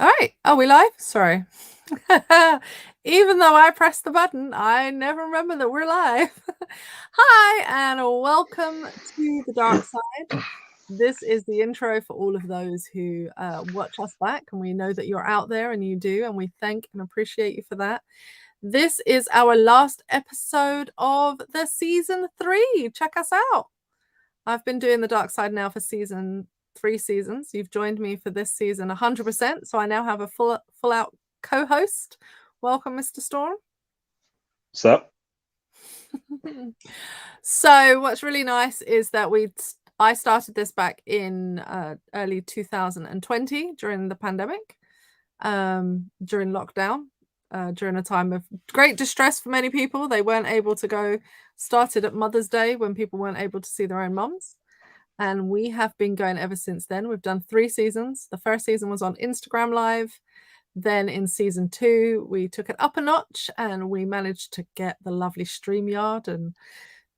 All right. Are we live? Sorry. Even though I pressed the button, I never remember that we're live. Hi, and welcome to the Darkside. This is the intro for all of those who watch us back, and we know that you're out there and you do, and we thank and appreciate you for that. This is our last episode of the season 3. Check us out. I've been doing the Darkside now for 3 seasons. You've joined me for this season 100%, so I now have a full out co-host. Welcome, Mr. Storm. What's up? So what's really nice is that I started this back in early 2020 during the pandemic, during lockdown, during a time of great distress for many people. They weren't able to go. Started at Mother's Day when people weren't able to see their own mums. And we have been going ever since then. We've done 3 seasons. The first season was on Instagram Live. Then in season 2, we took it up a notch and we managed to get the lovely StreamYard and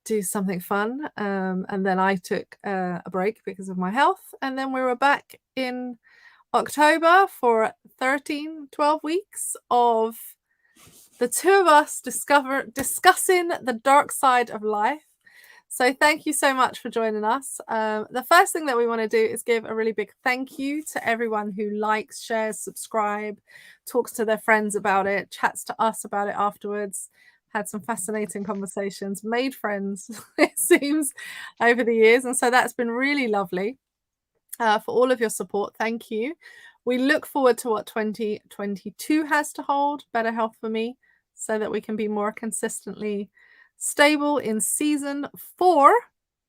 do something fun. And then I took a break because of my health. And then we were back in October for 12 weeks of the two of us discussing the dark side of life. So thank you so much for joining us. The first thing that we want to do is give a really big thank you to everyone who likes, shares, subscribe, talks to their friends about it, chats to us about it afterwards. Had some fascinating conversations, made friends, it seems, over the years. And so that's been really lovely. For all of your support, thank you. We look forward to what 2022 has to hold, better health for me, so that we can be more consistently stable in season 4.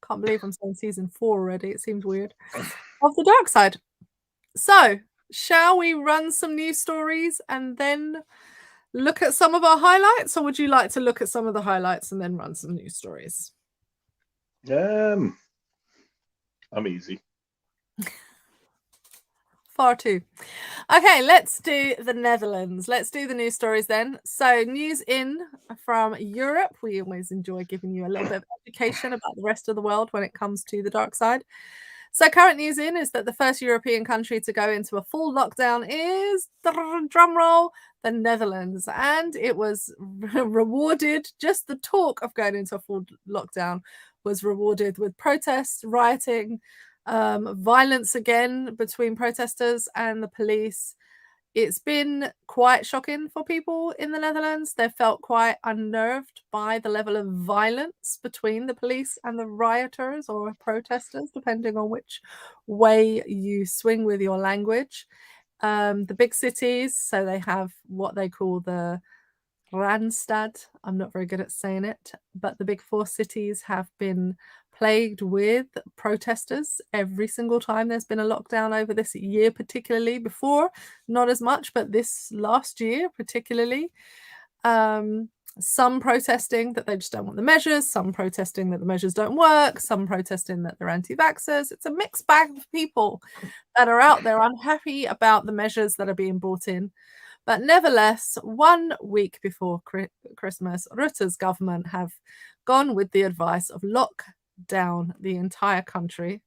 Can't believe I'm saying season 4 already. It seems weird. Of the dark side. So, shall we run some news stories and then look at some of our highlights, or would you like to look at some of the highlights and then run some news stories? I'm easy. Far too. Okay, let's do the Netherlands. Let's do the news stories then. So, news in from Europe. We always enjoy giving you a little bit of education about the rest of the world when it comes to the dark side. So, current news in is that the first European country to go into a full lockdown is, drumroll, the Netherlands. And it was rewarded, just the talk of going into a full lockdown was rewarded with protests, rioting, violence again between protesters and the police. It's been quite shocking for people in the Netherlands. They felt quite unnerved by the level of violence between the police and the rioters or protesters, depending on which way you swing with your language. The big cities, so they have what they call the Randstad. I'm not very good at saying it, but the big 4 cities have been plagued with protesters every single time there's been a lockdown over this year, particularly. Before, not as much, but this last year particularly. Some protesting that they just don't want the measures, some protesting that the measures don't work, some protesting that they're anti-vaxxers. It's a mixed bag of people that are out there unhappy about the measures that are being brought in. But nevertheless, 1 week before Christmas, Rutte's government have gone with the advice of lock down the entire country.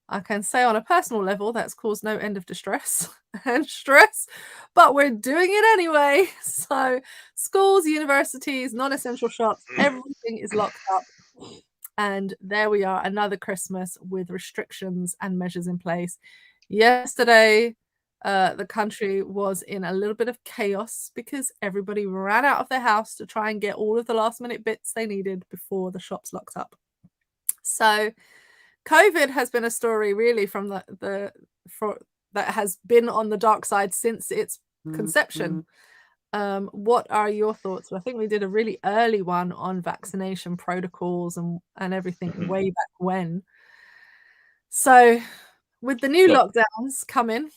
I can say on a personal level that's caused no end of distress and stress, but we're doing it anyway. So schools, universities, non-essential shops, everything is locked up. And there we are, another Christmas with restrictions and measures in place. Yesterday, the country was in a little bit of chaos because everybody ran out of their house to try and get all of the last minute bits they needed before the shops locked up. So COVID has been a story really from that has been on the dark side since its conception. What are your thoughts? I think we did a really early one on vaccination protocols and everything way back when. So with the new lockdowns coming,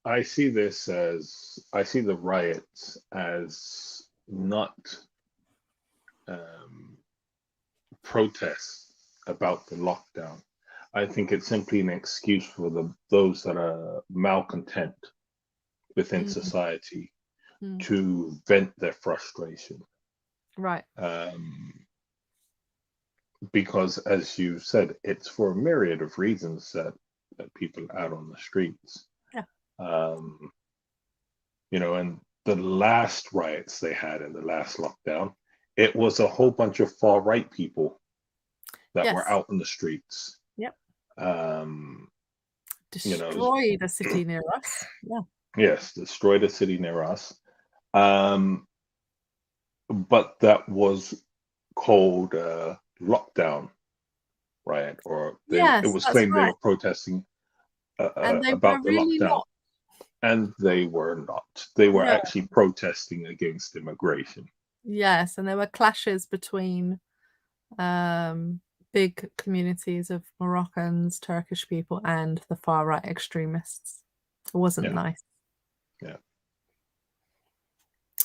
I see the riots as not protests about the lockdown. I think it's simply an excuse for those that are malcontent within society to vent their frustration. Right. Because, as you said, it's for a myriad of reasons that people out on the streets. And the last riots they had in the last lockdown, it was a whole bunch of far right people that were Yes. out in the streets. Yep. Um, Destroyed a city near us. Yeah. Yes, destroyed a city near us. But that was called lockdown riot, or it Yes, was that's claimed they right. were protesting And they were about the really lockdown, not. and they were not. They were No. actually protesting against immigration. Yes, and there were clashes between big communities of Moroccans, Turkish people, and the far right extremists. It wasn't nice. Yeah.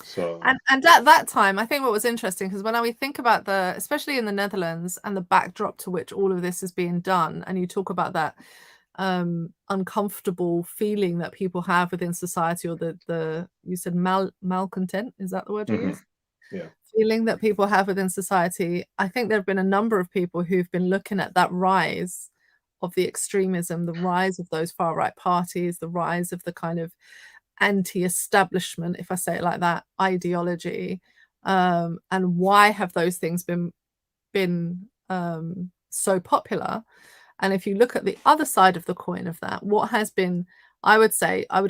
So And at that time, I think what was interesting, because when we think about especially in the Netherlands and the backdrop to which all of this is being done, and you talk about that uncomfortable feeling that people have within society, or you said malcontent, is that the word you used? Yeah. Feeling that people have within society. I think there have been a number of people who've been looking at that rise of the extremism, the rise of those far right parties, the rise of the kind of anti-establishment, if I say it like that, ideology, and why have those things been so popular? And if you look at the other side of the coin of that, what has been, I would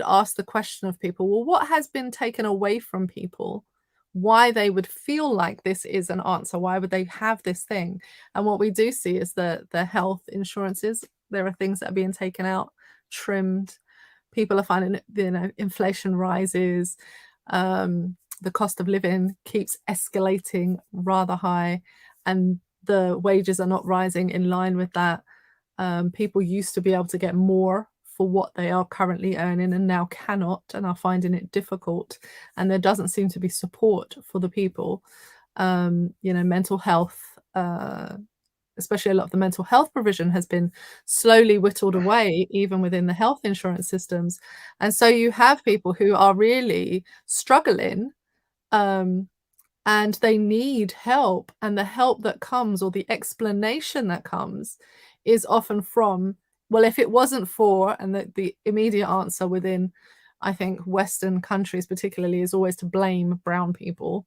ask the question of people, well, what has been taken away from people? Why they would feel like this is an answer? Why would they have this thing? And what we do see is that the health insurances, there are things that are being taken out, trimmed. People are finding, inflation rises. The cost of living keeps escalating rather high, and the wages are not rising in line with that. People used to be able to get more for what they are currently earning, and now cannot, and are finding it difficult. And there doesn't seem to be support for the people. Mental health, especially a lot of the mental health provision, has been slowly whittled away, even within the health insurance systems. And so you have people who are really struggling, and they need help. And the help that comes, or the explanation that comes, is often from, well, if it wasn't for, and the immediate answer within, I think, Western countries particularly, is always to blame brown people.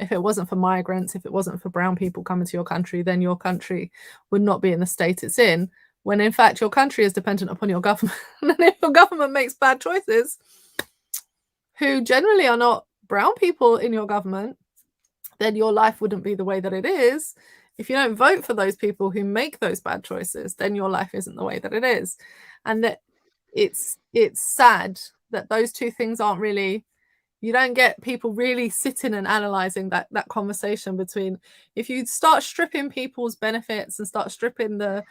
If it wasn't for migrants, if it wasn't for brown people coming to your country, then your country would not be in the state it's in, when in fact your country is dependent upon your government. And if your government makes bad choices, who generally are not brown people in your government, then your life wouldn't be the way that it is. If you don't vote for those people who make those bad choices, then your life isn't the way that it is. And that it's sad that those two things aren't really, you don't get people really sitting and analyzing that conversation between, if you start stripping people's benefits and start stripping the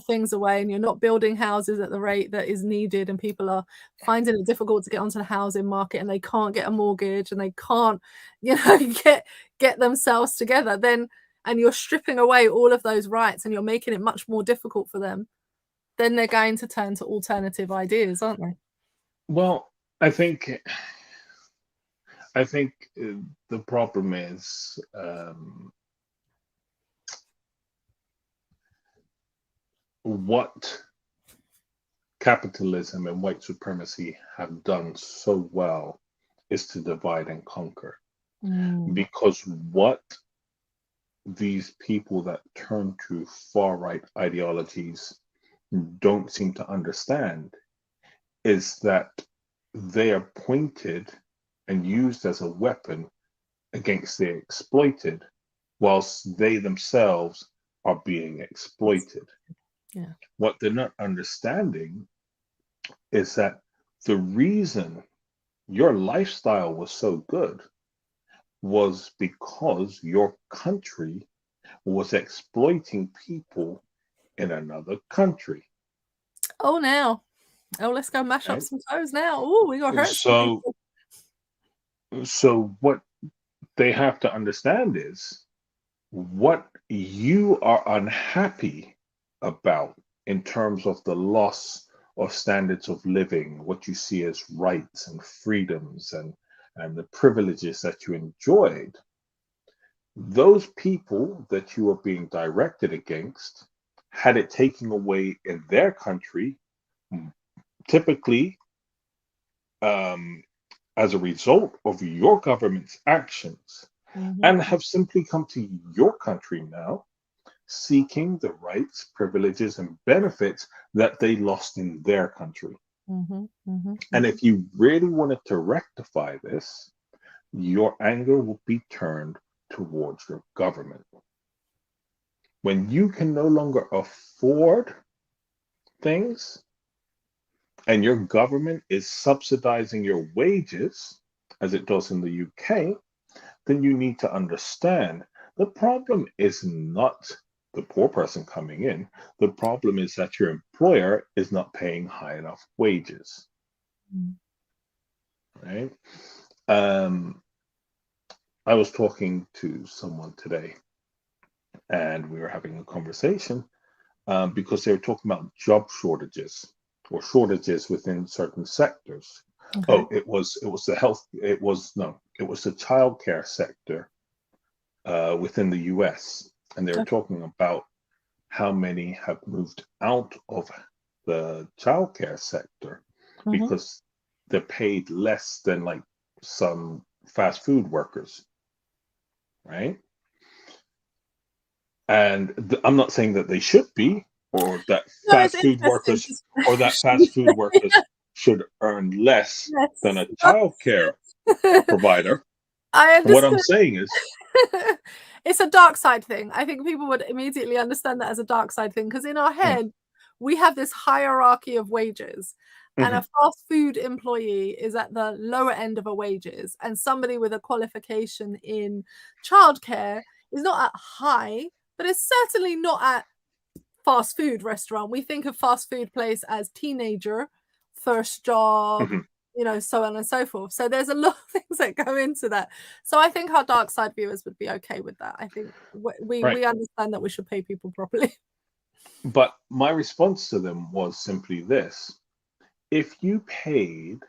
things away, and you're not building houses at the rate that is needed, and people are finding it difficult to get onto the housing market, and they can't get a mortgage, and they can't get themselves together, then, and you're stripping away all of those rights, and you're making it much more difficult for them, then they're going to turn to alternative ideas, aren't they? Well, I think the problem is what capitalism and white supremacy have done so well is to divide and conquer. Because what these people that turn to far right ideologies don't seem to understand is that they are pointed and used as a weapon against the exploited, whilst they themselves are being exploited. Yeah. What they're not understanding is that the reason your lifestyle was so good was because your country was exploiting people in another country. Oh, now. Oh, let's go mash up Right? some toes now. Oh, we gonna hurt some So, people. so what they have to understand is what you are unhappy about in terms of the loss of standards of living, what you see as rights and freedoms and the privileges that you enjoyed. Those people that you are being directed against, had it taken away in their country, typically as a result of your government's actions, and have simply come to your country now seeking the rights, privileges, and benefits that they lost in their country. And if you really wanted to rectify this, your anger will be turned towards your government. When you can no longer afford things and your government is subsidizing your wages, as it does in the UK, then you need to understand the problem is not the poor person coming in. The problem is that your employer is not paying high enough wages. Right? I was talking to someone today and we were having a conversation because they were talking about job shortages or shortages within certain sectors. Oh, it was the childcare sector within the US, and they were talking about how many have moved out of the childcare sector because they're paid less than like some fast food workers, right? And I'm not saying that they should be, or that fast food workers should earn less than a childcare provider. I understand. What I'm saying is, it's a dark side thing. I think people would immediately understand that as a dark side thing because in our head, we have this hierarchy of wages. And a fast food employee is at the lower end of a wages, and somebody with a qualification in childcare is not at high, but it's certainly not at fast food restaurant. We think of fast food place as teenager, first job, you know, so on and so forth. So there's a lot of things that go into that. So I think our dark side viewers would be okay with that. I think we understand that we should pay people properly. But my response to them was simply this. If you paid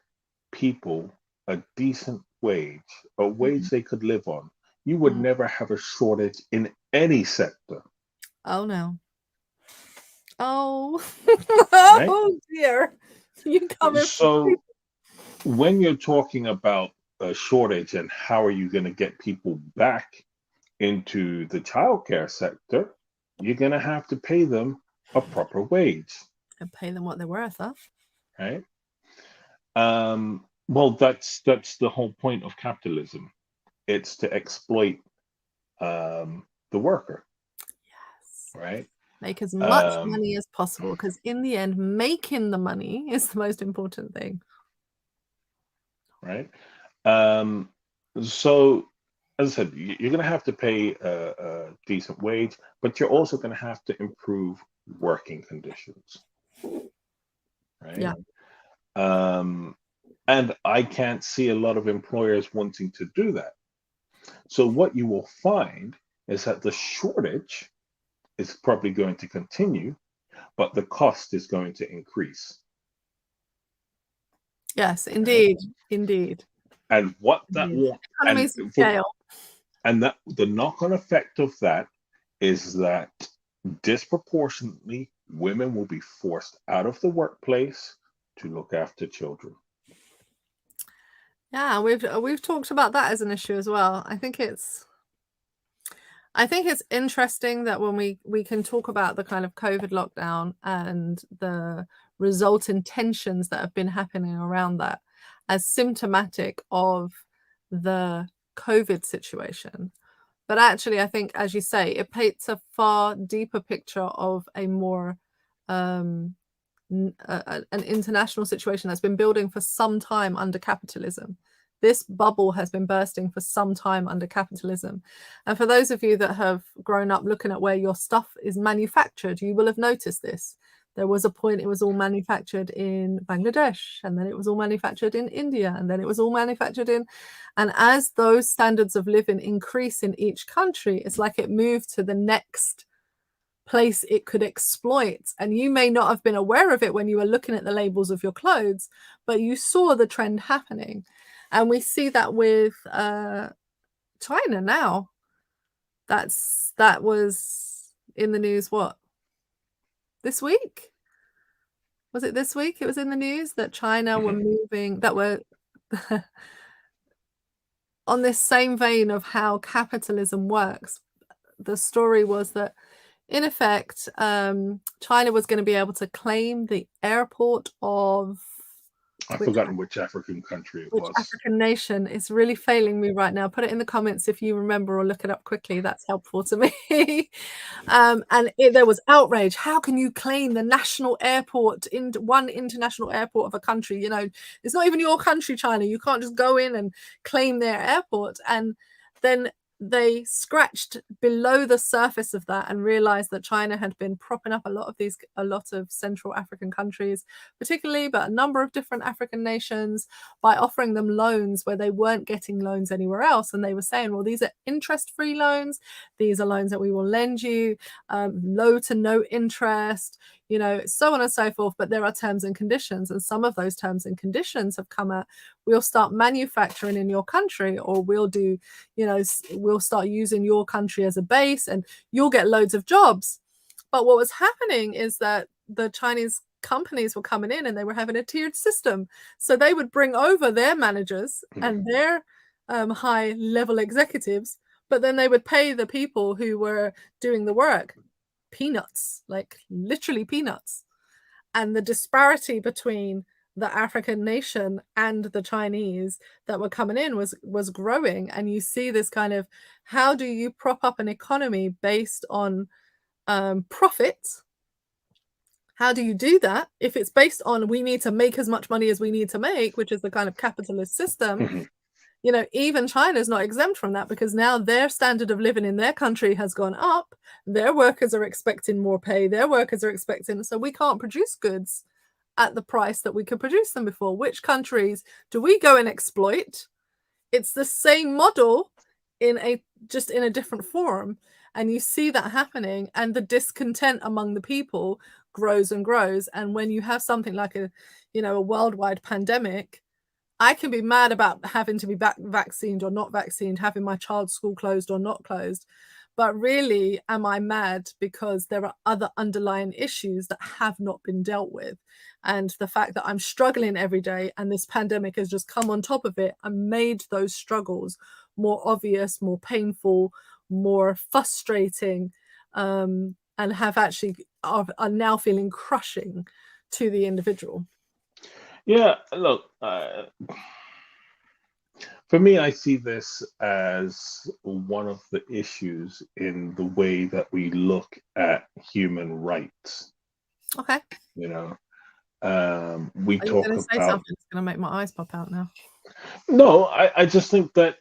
people a decent wage, a wage they could live on, you would never have a shortage in any sector. Oh, no. Oh, oh dear. You come so when you're talking about a shortage and how are you going to get people back into the childcare sector, you're going to have to pay them a proper wage. And pay them what they're worth, huh? Right? Well, that's the whole point of capitalism. It's to exploit the worker. Yes. Right? Make as much money as possible, because in the end, making the money is the most important thing. Right? So, as I said, you're going to have to pay a decent wage, but you're also going to have to improve working conditions. Right? Yeah. And I can't see a lot of employers wanting to do that. So what you will find is that the shortage is probably going to continue, but the cost is going to increase. Yes, indeed, indeed. And what that will, and that the knock-on effect of that is that disproportionately women will be forced out of the workplace to look after children. Yeah, we've talked about that as an issue as well. I think it's interesting that when we can talk about the kind of COVID lockdown and the resultant tensions that have been happening around that as symptomatic of the COVID situation. But actually, I think, as you say, it paints a far deeper picture of a more an international situation that's been building for some time under capitalism. This bubble has been bursting for some time under capitalism. And for those of you that have grown up looking at where your stuff is manufactured, you will have noticed this. There was a point it was all manufactured in Bangladesh, and then it was all manufactured in India, and then it was all manufactured in... And as those standards of living increase in each country, it's like it moved to the next place it could exploit. And you may not have been aware of it when you were looking at the labels of your clothes, but you saw the trend happening. And we see that with China now. That was in the news, what, this week? was it this week? It was in the news that China were moving, that were on this same vein of how capitalism works. The story was that, in effect, China was going to be able to claim the airport of I've forgotten which African country it was. African nation. Is really failing me right now. Put it in the comments if you remember, or look it up quickly. That's helpful to me. There was outrage. How can you claim the national airport in one international airport of a country? You know, it's not even your country, China. You can't just go in and claim their airport. And then they scratched below the surface of that and realized that China had been propping up a lot of Central African countries, particularly, but a number of different African nations, by offering them loans where they weren't getting loans anywhere else. And they were saying, well, these are interest-free loans. These are loans that we will lend you, low to no interest, you know, so on and so forth. But there are terms and conditions, and some of those terms and conditions have come out. We'll start manufacturing in your country, or we'll do, you know, we'll start using your country as a base, and you'll get loads of jobs. But what was happening is that the Chinese companies were coming in and they were having a tiered system. So they would bring over their managers and their high level executives, but then they would pay the people who were doing the work peanuts, like literally peanuts. And the disparity between the African nation and the Chinese that were coming in was growing. And you see this kind of, how do you prop up an economy based on profit? How do you do that if it's based on, we need to make as much money as we need to make, which is the kind of capitalist system? You know, even China is not exempt from that, because now their standard of living in their country has gone up. Their workers are expecting more pay. Their workers are expecting, so we can't produce goods at the price that we could produce them before. Which countries do we go and exploit? It's the same model in a different form. And you see that happening, and the discontent among the people grows and grows. And when you have something like a worldwide pandemic, I can be mad about having to be vaccinated or not vaccinated, having my child's school closed or not closed. But really, am I mad because there are other underlying issues that have not been dealt with? And the fact that I'm struggling every day and this pandemic has just come on top of it and made those struggles more obvious, more painful, more frustrating, and are now feeling crushing to the individual. Yeah, look, for me, I see this as one of the issues in the way that we look at human rights. Okay. You know, we talk about. Something that's going to make my eyes pop out now. No, I just think that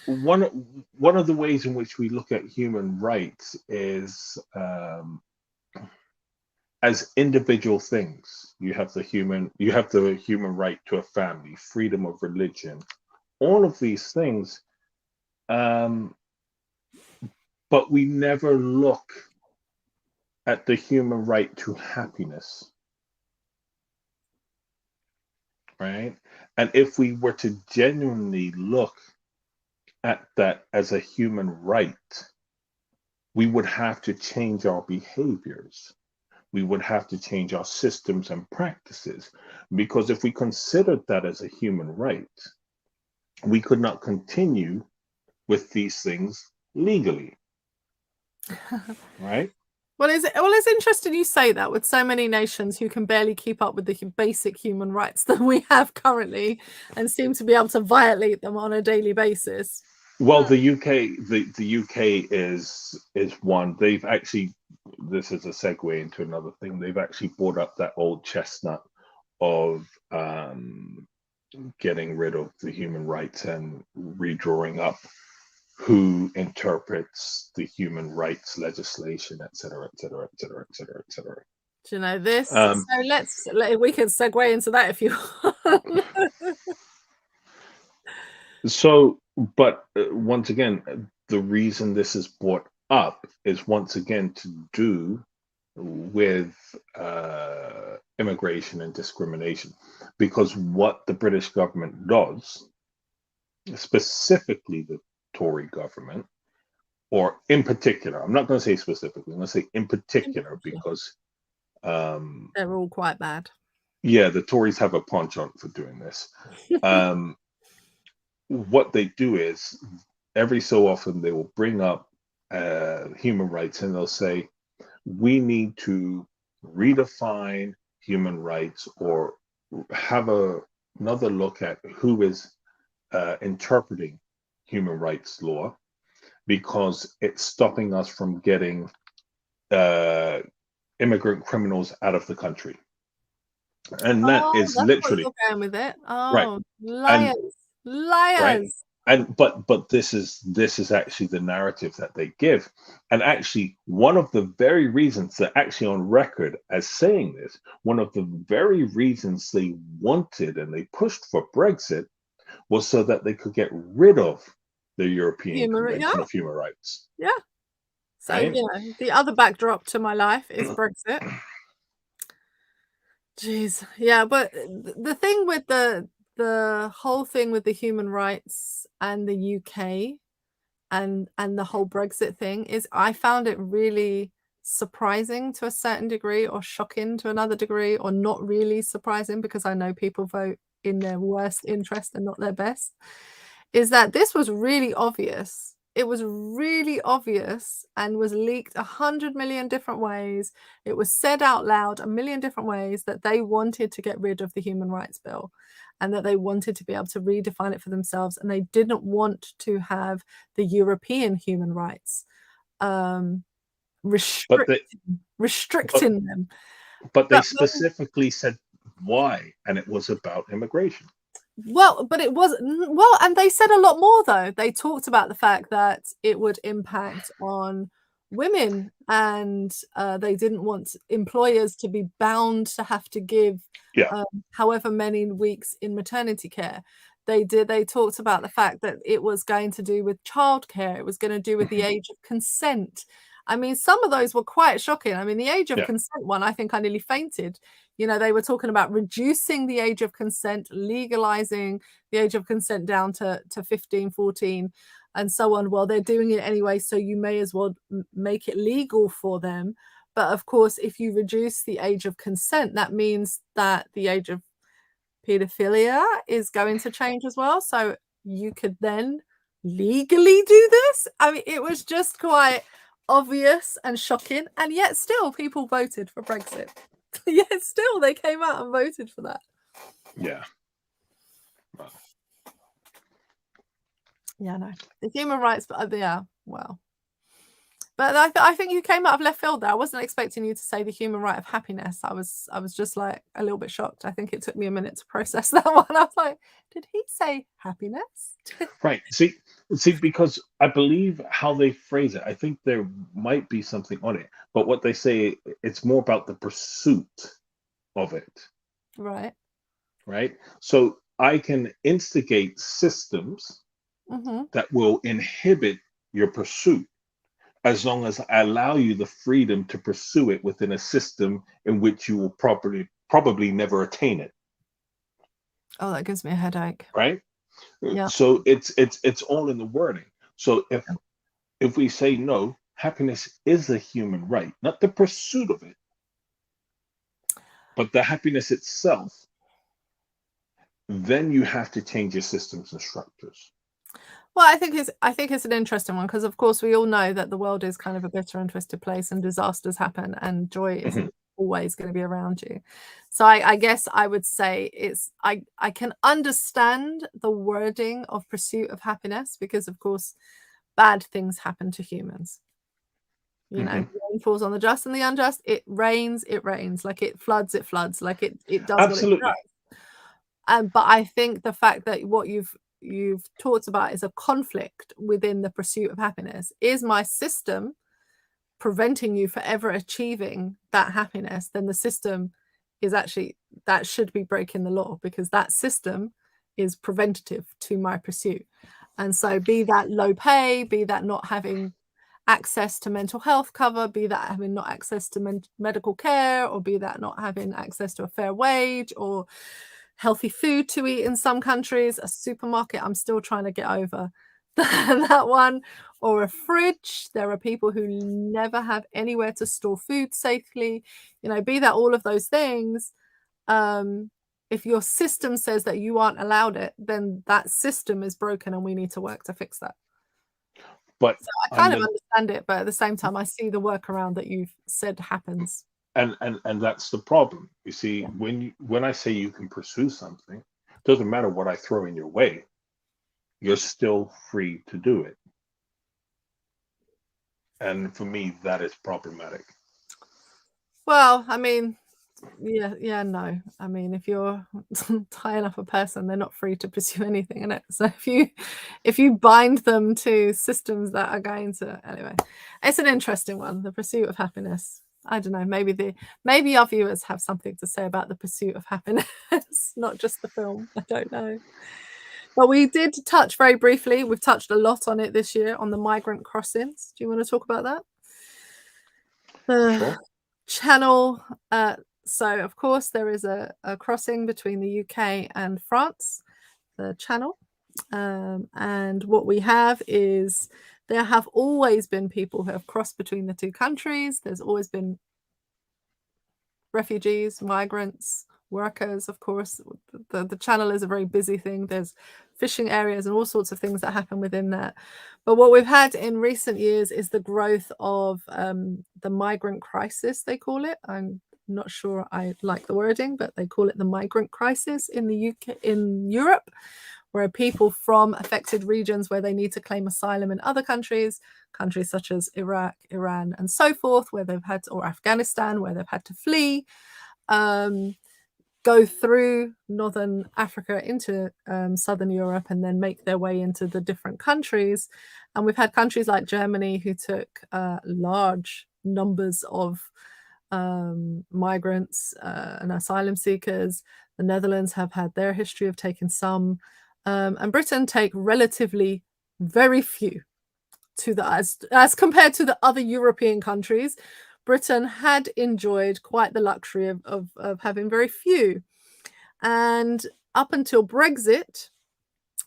one of the ways in which we look at human rights is as individual things. You have the human right to a family, freedom of religion, all of these things. But we never look at the human right to happiness. Right? And if we were to genuinely look at that as a human right, we would have to change our behaviors. We would have to change our systems and practices, because if we considered that as a human right, we could not continue with these things legally. Right? Well, it's interesting you say that, with so many nations who can barely keep up with the basic human rights that we have currently and seem to be able to violate them on a daily basis. Well, the UK is one. They've actually, this is a segue into another thing. They've actually brought up that old chestnut of getting rid of the human rights and redrawing up who interprets the human rights legislation, et cetera, et cetera, et cetera, et cetera, et cetera. Do you know this? So we can segue into that if you want. So, but once again, the reason this is brought up is once again to do with immigration and discrimination, because what the British government does, specifically the Tory government, or in particular, I'm not going to say specifically, I'm going to say in particular, because They're all quite bad. Yeah, the Tories have a punch on for doing this. Um, what they do is every so often they will bring up human rights and they'll say, we need to redefine human rights or have another look at who is interpreting human rights law because it's stopping us from getting uh, immigrant criminals out of the country. And that Oh, is that's what literally you're going with it. right. Oh, And liars, right. liars. And but this is actually the narrative that they give. And actually one of the very reasons they're actually on record as saying this, one of the very reasons they wanted and they pushed for Brexit was so that they could get rid of the European Yeah, Convention of Human Rights. yeah. So, Right? the other backdrop to my life is Brexit. Jeez. Yeah, but the thing with the whole thing with the human rights and the UK and the whole Brexit thing is I found it really surprising to a certain degree or shocking to another degree or not really surprising because I know people vote in their worst interest and not their best, is that this was really obvious. It was really obvious and was leaked 100 million different ways. It was said out loud a million different ways that they wanted to get rid of the Human Rights Bill and that they wanted to be able to redefine it for themselves. And they didn't want to have the European human rights But they restricting them. but they But specifically said why, and it was about immigration. but it was well, and they said a lot more though. They talked about the fact that it would impact on women, and they didn't want employers to be bound to have to give Yeah. however many weeks in maternity care. They talked about the fact that it was going to do with childcare. It was going to do with the age of consent. I mean, some of those were quite shocking. I mean, the age of Yeah. consent one, I think I nearly fainted. They were talking about reducing the age of consent, legalizing the age of consent down to 15, 14, and so on. Well, they're doing it anyway, so you may as well make it legal for them. But of course, if you reduce the age of consent, that means that the age of pedophilia is going to change as well. So you could then legally do this. I mean, it was just quite obvious and shocking, and yet still people voted for Brexit. Yet still they came out and voted for that. Yeah. Wow. Yeah, no. The human rights, but yeah, well. But I think you came out of left field there. I wasn't expecting you to say the human right of happiness. I was just like a little bit shocked. I think it took me a minute to process that one. I was like, did he say happiness? Right. See, because I believe how they phrase it, I think there might be something on it. But what they say, it's more about the pursuit of it. Right. Right. So I can instigate systems that will inhibit your pursuit as long as I allow you the freedom to pursue it within a system in which you will probably never attain it. Oh, that gives me a headache. Right? Yeah. So it's all in the wording. So if we say no, happiness is a human right, not the pursuit of it, but the happiness itself, then you have to change your systems and structures. Well, I think it's an interesting one because, of course, we all know that the world is kind of a bitter and twisted place, and disasters happen, and joy isn't always going to be around you. So I guess I would say I can understand the wording of pursuit of happiness because, of course, bad things happen to humans. Rain falls on the just and the unjust. It rains, like it floods, like it does Absolutely. what it does. But I think the fact that what you've talked about is a conflict within the pursuit of happiness. Is my system preventing you from ever achieving that happiness? Then the system is actually, that should be breaking the law because that system is preventative to my pursuit. And so be that low pay, be that not having access to mental health cover, be that having not access to medical care, or be that not having access to a fair wage or healthy food to eat in some countries, a supermarket. I'm still trying to get over that one, or a fridge. There are people who never have anywhere to store food safely, be that all of those things. If your system says that you aren't allowed it, then that system is broken and we need to work to fix that. But so I kind of understand it, but at the same time I see the workaround that you've said happens. And that's the problem. You see, when I say you can pursue something, it doesn't matter what I throw in your way, you're still free to do it. And for me, that is problematic. Well, I mean, no. I mean, if you're tying up a person, they're not free to pursue anything in it. So if you bind them to systems that are going to, anyway, it's an interesting one, the pursuit of happiness. I don't know, maybe our viewers have something to say about the pursuit of happiness, not just the film. I don't know. But we did touch very briefly, we've touched a lot on it this year, on the migrant crossings. Do you want to talk about that? Sure. Channel, so of course there is a crossing between the UK and France, the Channel, and what we have is there have always been people who have crossed between the two countries. There's always been refugees, migrants, workers, of course. The Channel is a very busy thing. There's fishing areas and all sorts of things that happen within that. But what we've had in recent years is the growth of the migrant crisis, they call it. I'm not sure I like the wording, but they call it the migrant crisis in the UK, in Europe, where people from affected regions where they need to claim asylum in other countries such as Iraq, Iran, and so forth, where they've had, or Afghanistan, where they've had to flee, go through Northern Africa into Southern Europe and then make their way into the different countries. And we've had countries like Germany who took large numbers of migrants and asylum seekers. The Netherlands have had their history of taking some, and Britain take relatively very few to the as compared to the other European countries. Britain had enjoyed quite the luxury of having very few. And up until Brexit,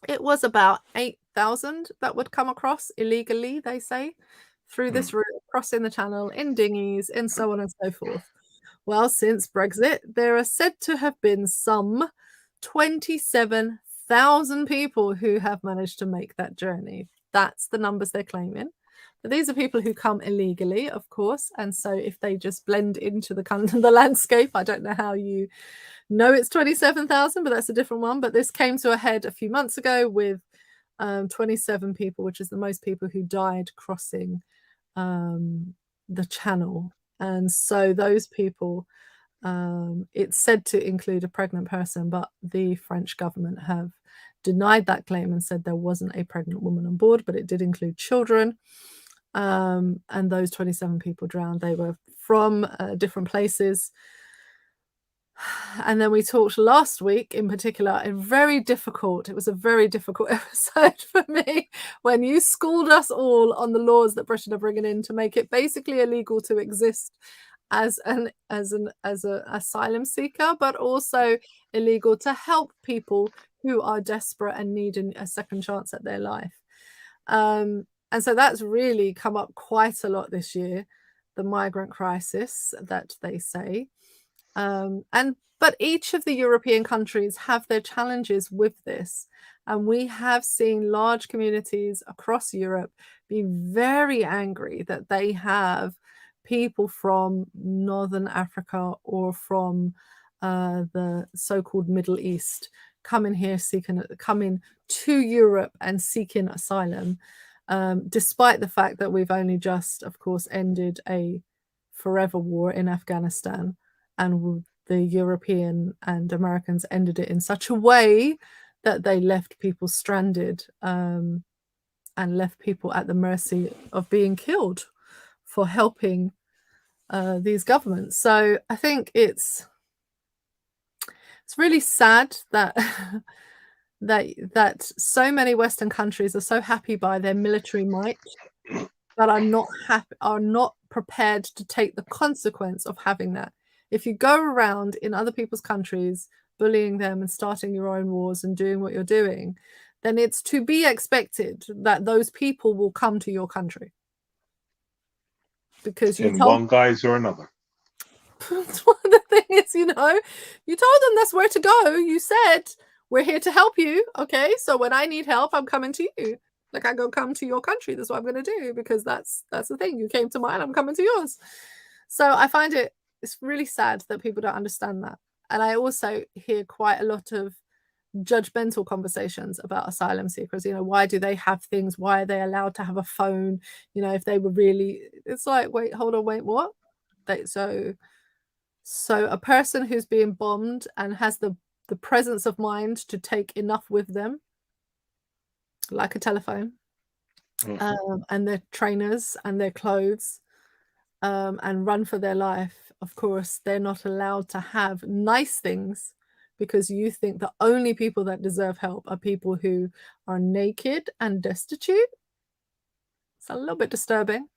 it was about 8,000 that would come across illegally, they say, through this route, crossing the Channel in dinghies and so on and so forth. Well, since Brexit, there are said to have been some 27,000 people who have managed to make that journey. That's the numbers they're claiming. But these are people who come illegally, of course. And so if they just blend into the landscape, I don't know how you know it's 27,000, but that's a different one. But this came to a head a few months ago with 27 people, which is the most people who died crossing the Channel. And so those people, it's said to include a pregnant person, but the French government have denied that claim and said there wasn't a pregnant woman on board, but it did include children. And those 27 people drowned. They were from different places. And then we talked last week in particular, it was a very difficult episode for me when you schooled us all on the laws that Britain are bringing in to make it basically illegal to exist as an asylum seeker, but also illegal to help people who are desperate and needing a second chance at their life. And so that's really come up quite a lot this year, the migrant crisis that they say. But each of the European countries have their challenges with this. And we have seen large communities across Europe be very angry that they have people from Northern Africa or from the so-called Middle East coming to Europe and seeking asylum, despite the fact that we've only just, of course, ended a forever war in Afghanistan, and the European and Americans ended it in such a way that they left people stranded and left people at the mercy of being killed for helping these governments. So I think it's really sad that that so many Western countries are so happy by their military might that are not prepared to take the consequence of having that. If you go around in other people's countries bullying them and starting your own wars and doing what you're doing, then it's to be expected that those people will come to your country. Because you in told one guise or another. the thing is, you told them that's where to go. You said, we're here to help you. Okay, so when I need help, I'm coming to you. Like, I go come to your country. That's what I'm going to do, because that's the thing. You came to mine, I'm coming to yours. So I find it's really sad that people don't understand that. And I also hear quite a lot of judgmental conversations about asylum seekers. Why do they have things? Why are they allowed to have a phone? If they were really, it's like, wait, hold on, wait, what? So a person who's being bombed and has the presence of mind to take enough with them, like a telephone, and their trainers and their clothes, and run for their life, of course, they're not allowed to have nice things, because you think the only people that deserve help are people who are naked and destitute. It's a little bit disturbing.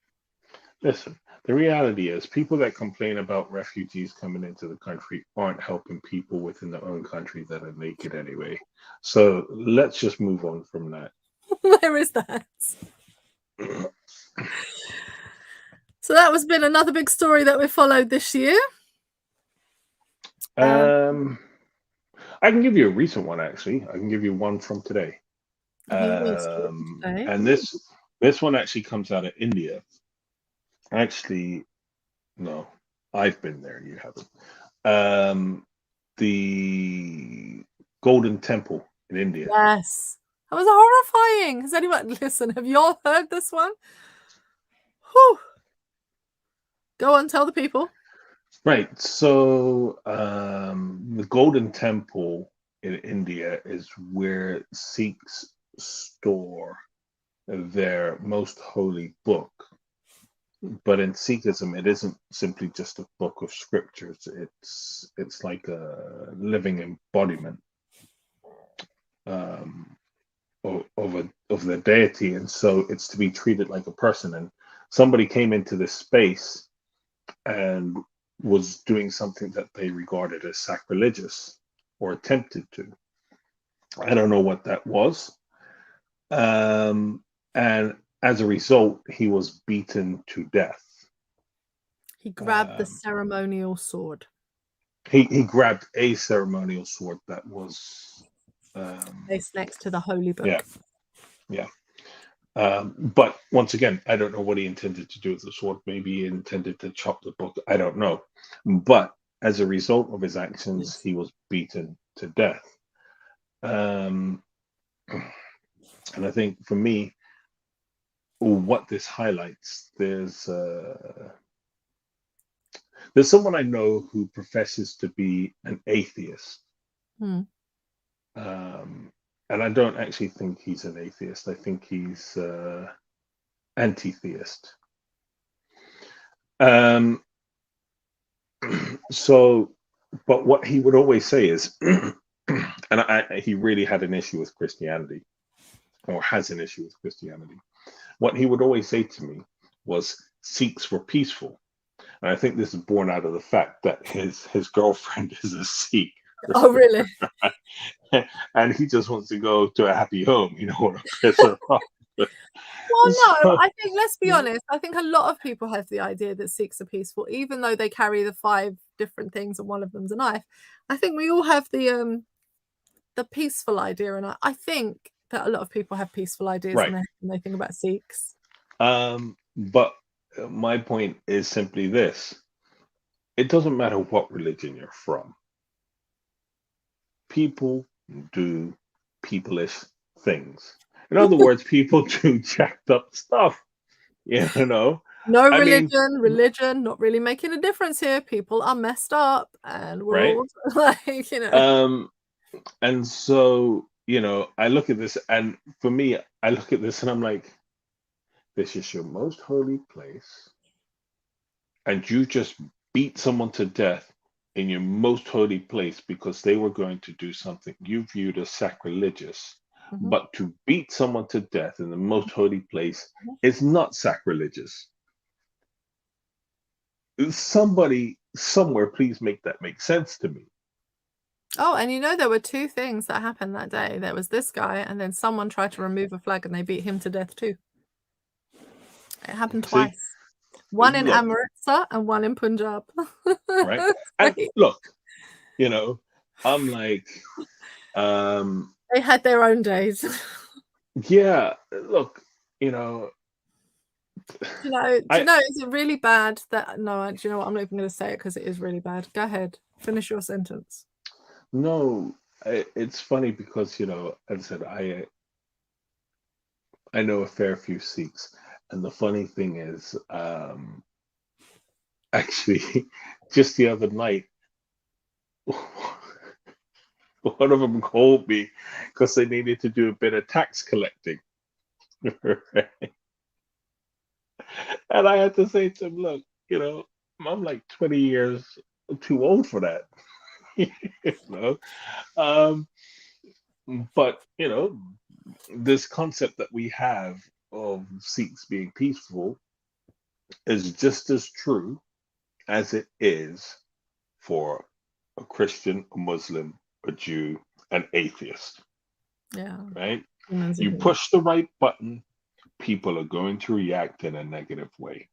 Listen, the reality is people that complain about refugees coming into the country aren't helping people within their own country that are naked anyway. So let's just move on from that. There is that. So that has been another big story that we followed this year. I can give you a recent one, actually. I can give you one from today. Today. And this one actually comes out of India. Actually, no, I've been there. You haven't. The Golden Temple in India. Yes, that was horrifying. Has anyone have you all heard this one? Whew. Go on, tell the people. Right. So the Golden Temple in India is where Sikhs store their most holy book. But in Sikhism, it isn't simply just a book of scriptures. It's like a living embodiment of the deity, and so it's to be treated like a person. And somebody came into this space and was doing something that they regarded as sacrilegious, or attempted to. I don't know what that was. And as a result, he was beaten to death. He grabbed the ceremonial sword. He grabbed a ceremonial sword that was placed next to the holy book. Yeah. But once again, I don't know what he intended to do with the sword. Maybe he intended to chop the book. I don't know. But as a result of his actions, he was beaten to death. And I think for me, what this highlights, there's someone I know who professes to be an atheist. And I don't actually think he's an atheist. I think he's anti-theist. So, but what he would always say is, and he really had an issue with Christianity, or has an issue with Christianity. What he would always say to me was, Sikhs were peaceful. And I think this is born out of the fact that his girlfriend is a Sikh. Oh, really? And he just wants to go to a happy home, or piss her off. Well, no, I think, let's be honest, I think a lot of people have the idea that Sikhs are peaceful, even though they carry the 5 different things and one of them's a knife. I think we all have the peaceful idea, and I think that a lot of people have peaceful ideas when they think about Sikhs. But my point is simply this. It doesn't matter what religion you're from. People do peopleish things. In other words, people do jacked up stuff, No religion, not really making a difference here. People are messed up, and we're all like, And so, I look at this, and for me, I look at this and I'm like, this is your most holy place, and you just beat someone to death in your most holy place because they were going to do something you viewed as sacrilegious. But to beat someone to death in the most holy place is not sacrilegious. Somebody somewhere, please make that make sense to me. Oh, and you know, there were two things that happened that day. There was this guy, and then someone tried to remove a flag, and they beat him to death too. It happened See, twice. One in look, Amritsar and one in Punjab. right? And look, you know, I'm like, they had their own days. yeah, look, you know, Do you know? I Is it really bad that no? Do you know what? I'm not even going to say it because it is really bad. Go ahead, finish your sentence. no, it's funny because, as I said, I know a fair few Sikhs, and the funny thing is, actually, just the other night, one of them called me because they needed to do a bit of tax collecting. And I had to say to him, look, I'm like 20 years too old for that. you know? Um, but, this concept that we have of Sikhs being peaceful is just as true as it is for a Christian, a Muslim, a Jew, an atheist. Yeah. Right? You push the right button, people are going to react in a negative way.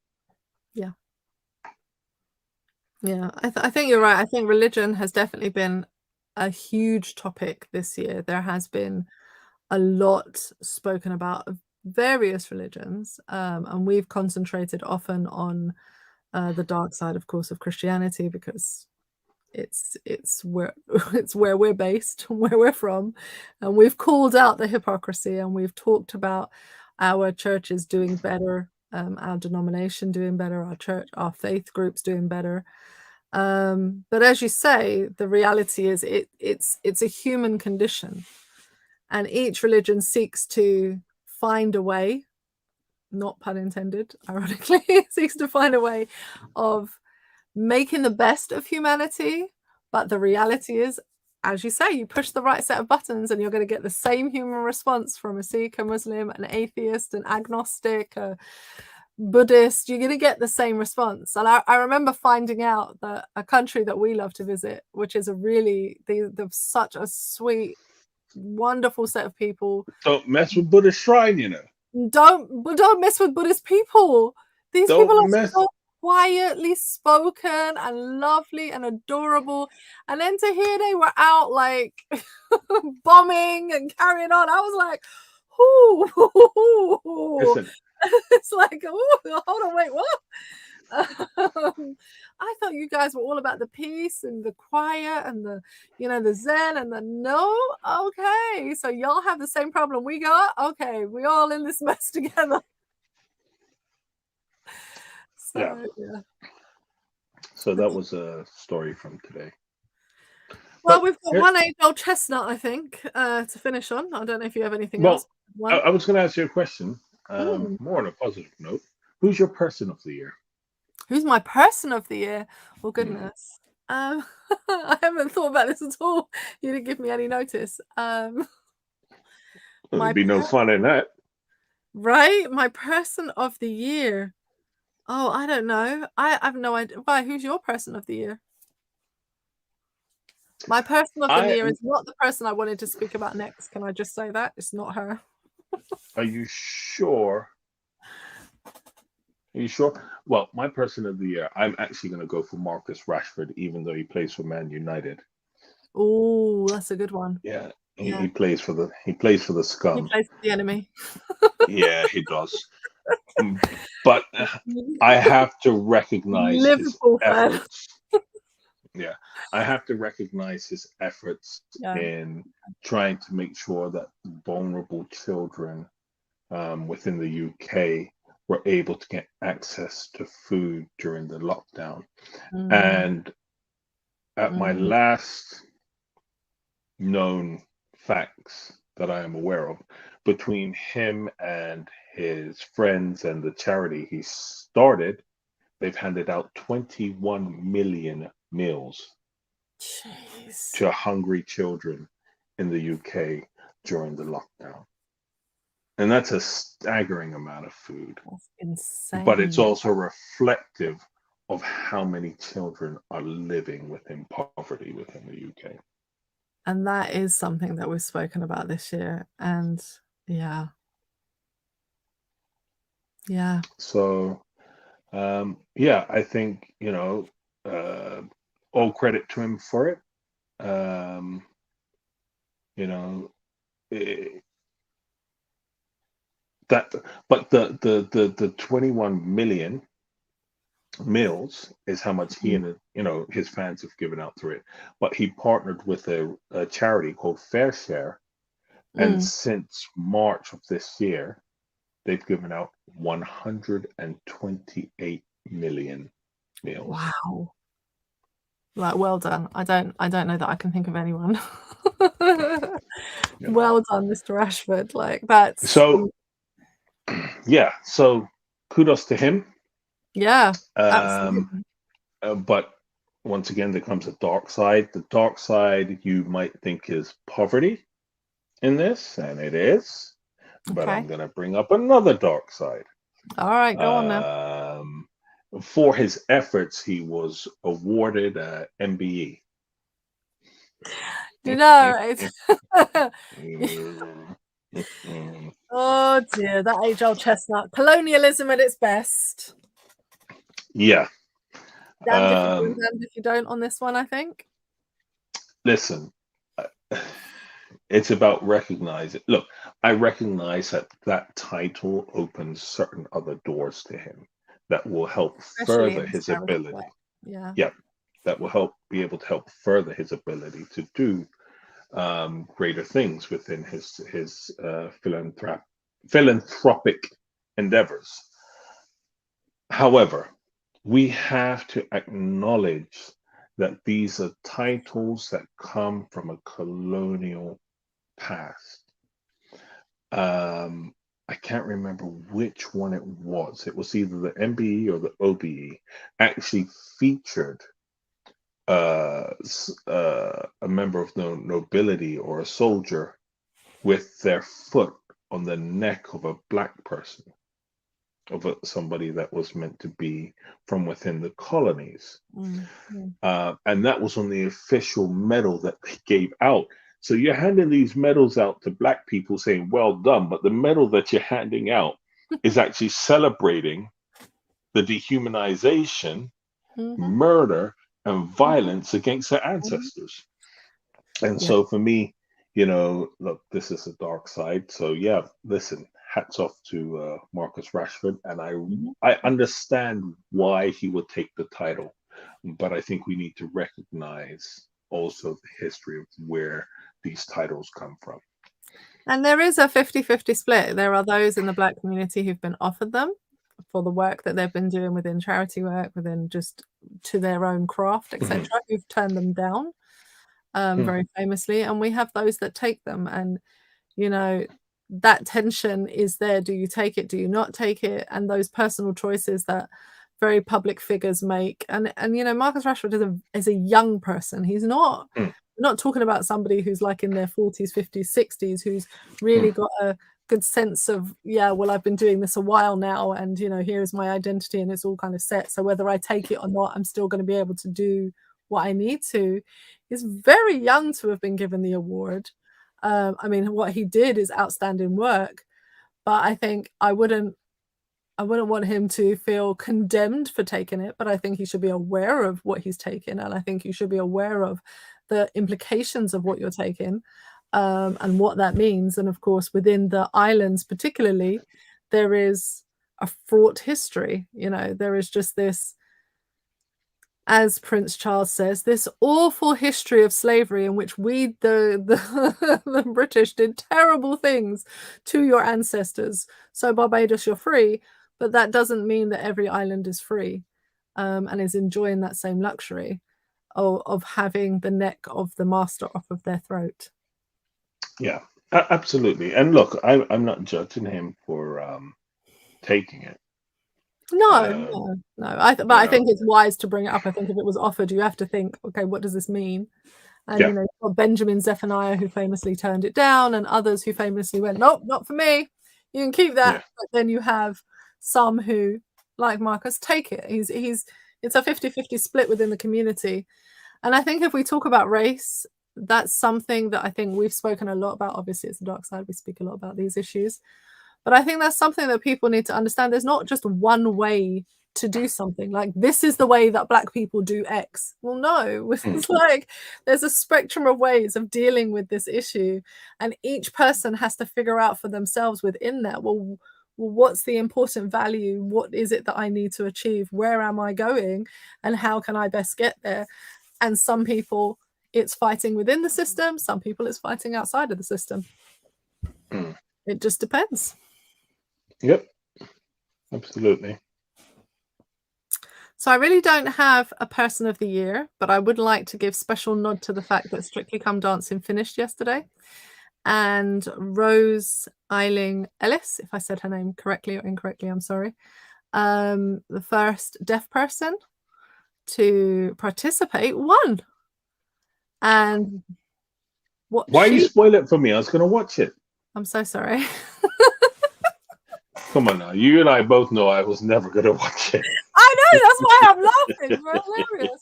Yeah. Yeah, I think you're right. I think religion has definitely been a huge topic this year. There has been a lot spoken about of various religions, and we've concentrated often on the dark side, of course, of Christianity, because it's where it's where we're based, where we're from, and we've called out the hypocrisy, and we've talked about our churches doing better, our denomination doing better, our church, our faith groups doing better. But as you say, the reality is it's a human condition, and each religion seeks to find a way, not pun intended, ironically, seeks to find a way of making the best of humanity. But the reality is, as you say, you push the right set of buttons and you're going to get the same human response from a Sikh, a Muslim, an atheist, an agnostic, a Buddhist. You're going to get the same response. And I remember finding out that a country that we love to visit, which is they're such a sweet, wonderful set of people. Don't mess with Buddhist shrine, Don't mess with Buddhist people. These people are so quietly spoken and lovely and adorable, and then to hear they were out like bombing and carrying on, I was like, ooh. Listen, it's like, oh, hold on, wait, what? I thought you guys were all about the peace and the quiet and the zen and the no. Okay, so y'all have the same problem we got. Okay, we all in this mess together. So, yeah. So that was a story from today. Well, we've got one age-old chestnut, I think, to finish on. I don't know if you have anything else. I was going to ask you a question, more on a positive note. Who's your person of the year? Who's my person of the year? Oh, goodness. I haven't thought about this at all. You didn't give me any notice. There'd be no fun in that. Right? My person of the year. Oh, I don't know. I have no idea. Why? Who's your person of the year? My person of the year is not the person I wanted to speak about next. Can I just say that? It's not her. Are you sure? Are you sure? Well, my person of the year, I'm actually going to go for Marcus Rashford, even though he plays for Man United. Oh, that's a good one. Yeah, he plays for the scum. He plays for the enemy. Yeah, he does. But I have to recognize Liverpool his efforts. Yeah, I have to recognize his efforts in trying to make sure that vulnerable children within the UK were able to get access to food during the lockdown. And at my last known facts that I am aware of, between him and his friends and the charity he started, they've handed out 21 million meals to hungry children in the UK during the lockdown. And that's a staggering amount of food. That's insane. But it's also reflective of how many children are living within poverty within the UK. And that is something that we've spoken about this year. And yeah. So, yeah, I think, all credit to him for it. You know, eh, that, but the 21 million meals is how much he and his fans have given out through it. But he partnered with a charity called Fair Share, and since March of this year, they've given out 128 million meals. Wow. Like, well done. I don't know that I can think of anyone. Well done, Mr. Rashford. Like, that's so yeah, so kudos to him. Yeah, absolutely. But once again, there comes a dark side. The dark side you might think is poverty in this, and it is. But Okay. I'm going to bring up another dark side. All right, go on now. For his efforts, he was awarded a MBE. You know, it's oh dear, that age-old chestnut. Colonialism at its best. Yeah. Damned if you do, damned if you don't on this one, I think. Listen, it's about recognizing. Look, I recognize that title opens certain other doors to him that will help Especially further in his charity ability. work. Yeah. Yeah, that will be able to help further his ability to do greater things within his philanthropic endeavors. However, we have to acknowledge that these are titles that come from a colonial past. I can't remember which one it was. It was either the MBE or the OBE actually featured a member of the nobility or a soldier with their foot on the neck of a black person, somebody that was meant to be from within the colonies. And that was on the official medal that they gave out. So you're handing these medals out to black people saying, well done, but the medal that you're handing out is actually celebrating the dehumanization, murder, and violence against their ancestors. And so for me, look, this is a dark side. So yeah, listen, hats off to Marcus Rashford. And I understand why he would take the title, but I think we need to recognize also the history of where these titles come from. And there is a 50-50 split. There are those in the black community who've been offered them for the work that they've been doing within charity work, within just to their own craft, etc., who've turned them down very famously. And we have those that take them. And, that tension is there. Do you take it? Do you not take it? And those personal choices that very public figures make. And Marcus Rashford is a young person. He's not talking about somebody who's like in their 40s, 50s, 60s, who's really got a good sense of, I've been doing this a while now, and here's my identity and it's all kind of set. So whether I take it or not, I'm still going to be able to do what I need to. He's very young to have been given the award. I mean, what he did is outstanding work, but I think I wouldn't want him to feel condemned for taking it, but I think he should be aware of what he's taken, and I think you should be aware of the implications of what you're taking, and what that means. And of course, within the islands particularly, there is a fraught history. There is just this, as Prince Charles says, this awful history of slavery in which we, the British, did terrible things to your ancestors. So Barbados, you're free, but that doesn't mean that every island is free and is enjoying that same luxury of having the neck of the master off of their throat. Yeah, absolutely. And look, I'm not judging him for taking it. No. But I think it's wise to bring it up. I think if it was offered, you have to think, okay, what does this mean? And you've got Benjamin Zephaniah, who famously turned it down, and others who famously went, nope, not for me. You can keep that. But then you have some who, like Marcus, take it. It's a 50-50 split within the community. And I think if we talk about race, that's something that I think we've spoken a lot about. Obviously, it's the dark side. We speak a lot about these issues. But I think that's something that people need to understand. There's not just one way to do something. Like, this is the way that Black people do X. Well, no, it's like there's a spectrum of ways of dealing with this issue. And each person has to figure out for themselves within that, well, what's the important value? What is it that I need to achieve? Where am I going? And how can I best get there? And some people, it's fighting within the system. Some people, it's fighting outside of the system. It just depends. Yep, absolutely. So I really don't have a person of the year, but I would like to give special nod to the fact that Strictly Come Dancing finished yesterday. And Rose Eiling Ellis, if I said her name correctly or incorrectly, I'm sorry, the first deaf person to participate, won. And why you spoil it for me? I was going to watch it. I'm so sorry. Come on now. You and I both know I was never going to watch it. I know, that's why I'm laughing. It's hilarious.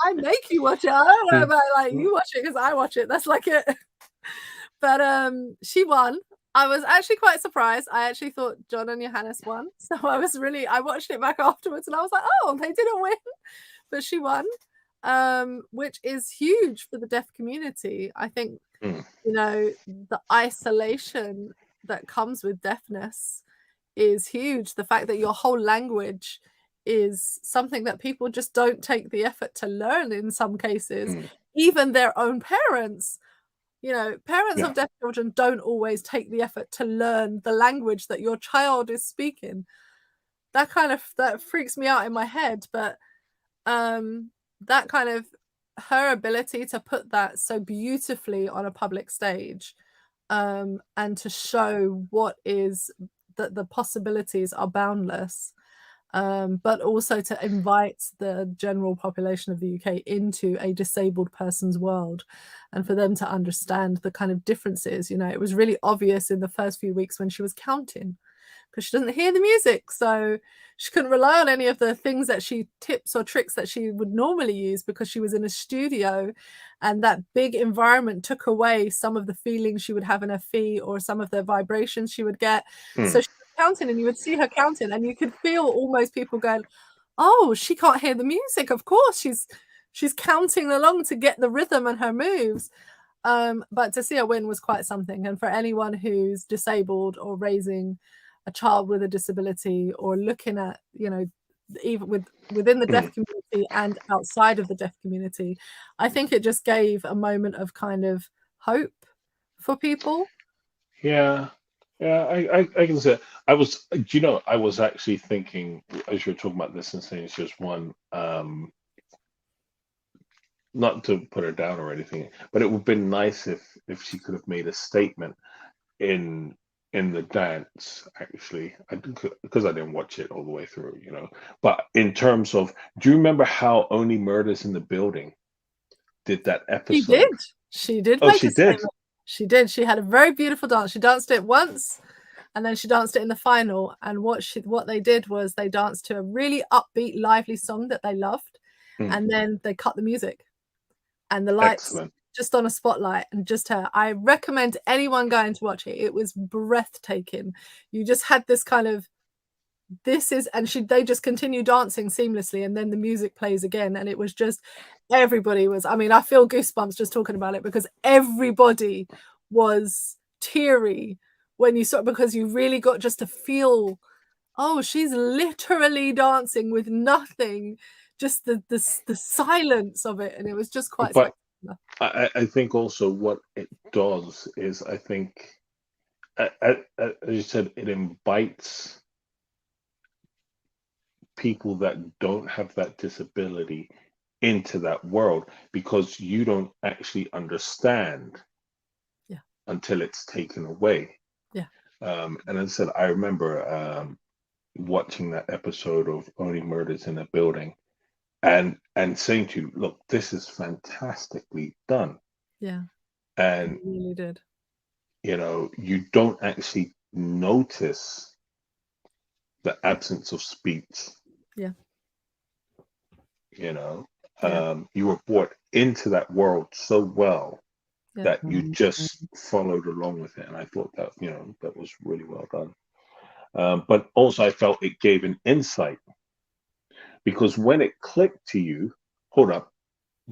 I make you watch it. I don't know about like you watch it because I watch it. That's like it. But she won. I was actually quite surprised. I actually thought John and Johannes won. So I watched it back afterwards and I was like, oh, they didn't win. But she won, which is huge for the deaf community. I think, you know, the isolation that comes with deafness is huge. The fact that your whole language is something that people just don't take the effort to learn in some cases. Even their own parents, you know, parents of deaf children don't always take the effort to learn the language that your child is speaking. That freaks me out in my head. But that kind of, her ability to put that so beautifully on a public stage, and to show what is that the possibilities are boundless, but also to invite the general population of the UK into a disabled person's world and for them to understand the kind of differences. You know, it was really obvious in the first few weeks when she was counting, because she doesn't hear the music, so she couldn't rely on any of the things that tips or tricks that she would normally use, because she was in a studio and that big environment took away some of the feelings she would have in her feet or some of the vibrations she would get. So she was counting and you would see her counting and you could feel almost people going, oh, she can't hear the music, of course she's counting along to get the rhythm and her moves. But to see her win was quite something. And for anyone who's disabled or raising a child with a disability, or looking at, you know, even within the deaf community and outside of the deaf community, I think it just gave a moment of kind of hope for people. I can say I was, you know, I was actually thinking as you were talking about this and saying it's just one, not to put her down or anything, but it would have been nice if she could have made a statement in the dance, actually, because I didn't watch it all the way through, you know. But in terms of, do you remember how Only Murders in the Building did that episode? She did. Oh, she did. She did. She had a very beautiful dance. She danced it once, and then she danced it in the final. And what they did was they danced to a really upbeat, lively song that they loved, and then they cut the music, and the lights. Excellent. Just on a spotlight, and just her. I recommend anyone going to watch it. It was breathtaking. You just had this kind of, they just continue dancing seamlessly, and then the music plays again, and it was just, everybody was, I mean, I feel goosebumps just talking about it, because everybody was teary when you saw it, because you really got just to feel, oh, she's literally dancing with nothing, just the silence of it, and it was just quite spectacular. I think also what it does is, I think, as you said, it invites people that don't have that disability into that world, because you don't actually understand until it's taken away. And as I said, I remember watching that episode of Only Murders in a Building, and saying to you, look, this is fantastically done. And it really did. You know, you don't actually notice the absence of speech. You know, You were brought into that world so well Yeah. that you just followed along with it. And I thought that, that was really well done. But also I felt it gave an insight, because when it clicked to you, hold up,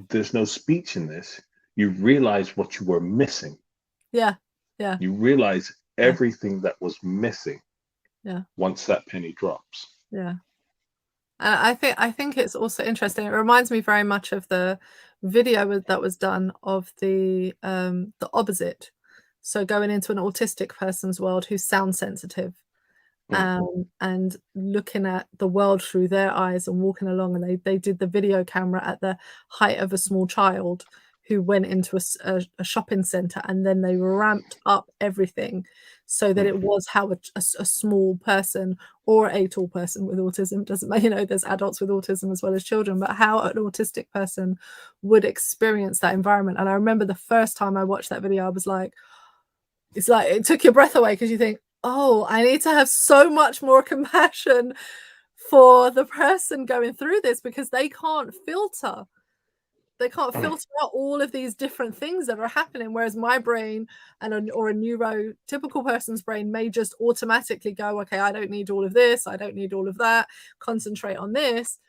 there's no speech in this. You realize what you were missing. Yeah. Yeah. You realize Yeah. everything that was missing. Yeah. Once that penny drops. Yeah. And I think it's also interesting. It reminds me very much of the video that was done of the opposite. So going into an autistic person's world who's sound sensitive, and looking at the world through their eyes and walking along, and they did the video camera at the height of a small child who went into a shopping center, and then they ramped up everything so that it was how a small person or a tall person with autism, doesn't matter, there's adults with autism as well as children, but how an autistic person would experience that environment. And I remember the first time I watched that video, I was like, it's like it took your breath away, because you think, oh, I need to have so much more compassion for the person going through this, because they can't filter. They can't filter out all of these different things that are happening. Whereas my brain or a neurotypical person's brain may just automatically go, okay, I don't need all of this. I don't need all of that. Concentrate on this.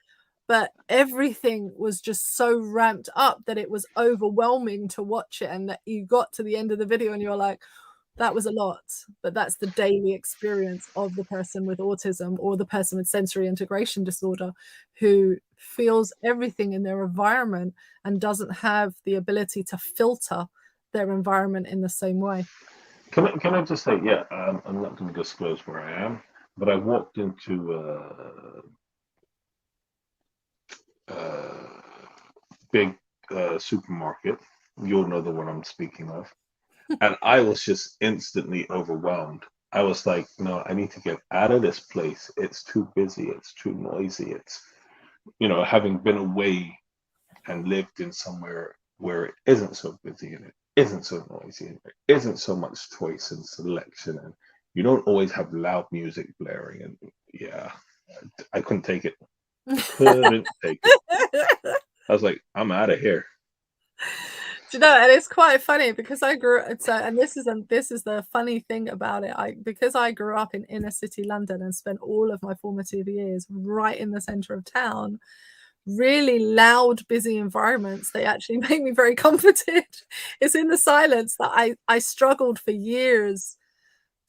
But everything was just so ramped up that it was overwhelming to watch it. And that you got to the end of the video and you're like, that was a lot. But that's the daily experience of the person with autism or the person with sensory integration disorder, who feels everything in their environment and doesn't have the ability to filter their environment in the same way. Can I just say, I'm not going to disclose where I am, but I walked into a big supermarket. You'll know the one I'm speaking of. And I was just instantly overwhelmed. I was like, no, I need to get out of this place. It's too busy. It's too noisy. It's, having been away and lived in somewhere where it isn't so busy and it isn't so noisy and there isn't so much choice and selection, and you don't always have loud music blaring. And I couldn't take it. Couldn't take it. I was like, I'm out of here. Do you know, and it's quite funny because I grew up, and this is the funny thing about it. Because I grew up in inner city London and spent all of my formative years right in the center of town, really loud, busy environments, they actually make me very comforted. It's in the silence that I struggled for years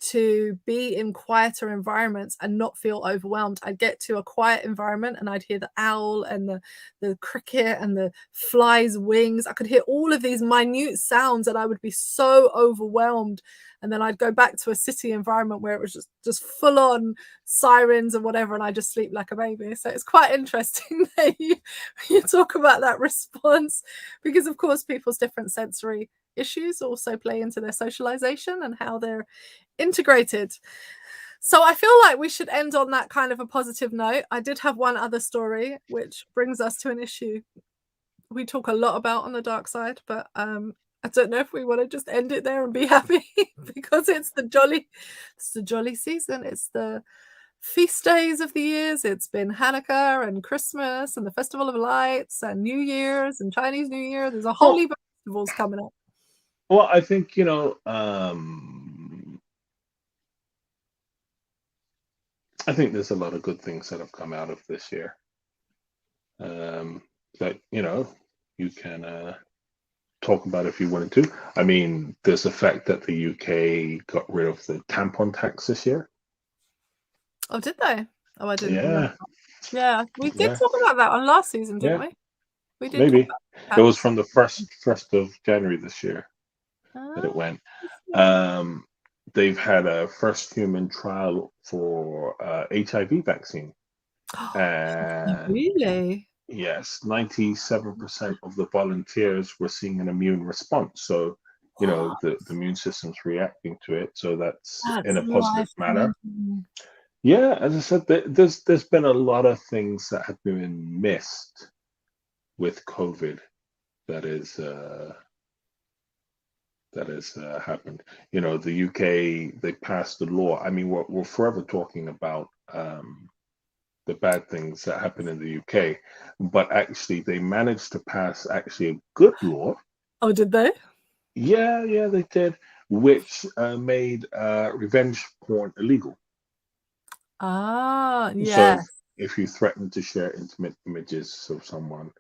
to be in quieter environments and not feel overwhelmed. I'd get to a quiet environment and I'd hear the owl and the cricket and the fly's wings. I could hear all of these minute sounds and I would be so overwhelmed. And then I'd go back to a city environment where it was just full on sirens and whatever, and I just sleep like a baby. So it's quite interesting that you talk about that response, because of course people's different sensory issues also play into their socialization and how they're integrated. So I feel like we should end on that kind of a positive note. I did have one other story which brings us to an issue we talk a lot about on the dark side, but I don't know if we want to just end it there and be happy because it's the jolly season. It's the feast days of the years. It's been Hanukkah and Christmas and the Festival of Lights and New Year's and Chinese New Year. There's a whole heap of festivals coming up. Well, I think, I think there's a lot of good things that have come out of this year. That, you can talk about if you wanted to. I mean, there's the fact that the UK got rid of the tampon tax this year. Oh, did they? Oh, I didn't. Yeah. Yeah, we did talk about that on last season, didn't we? We did. Maybe. It was from the first of January this year that it went. They've had a first human trial for HIV vaccine. And really? Yes, 97% of the volunteers were seeing an immune response. So, the immune system's reacting to it. So that's in a positive manner. Yeah, as I said, there's been a lot of things that have been missed with COVID that has happened. The UK, they passed the law. I mean, we're forever talking about the bad things that happen in the UK, but actually they managed to pass actually a good law. Oh, did they? Yeah, they did, which made revenge porn illegal. Ah, So yes. if you threaten to share intimate images of someone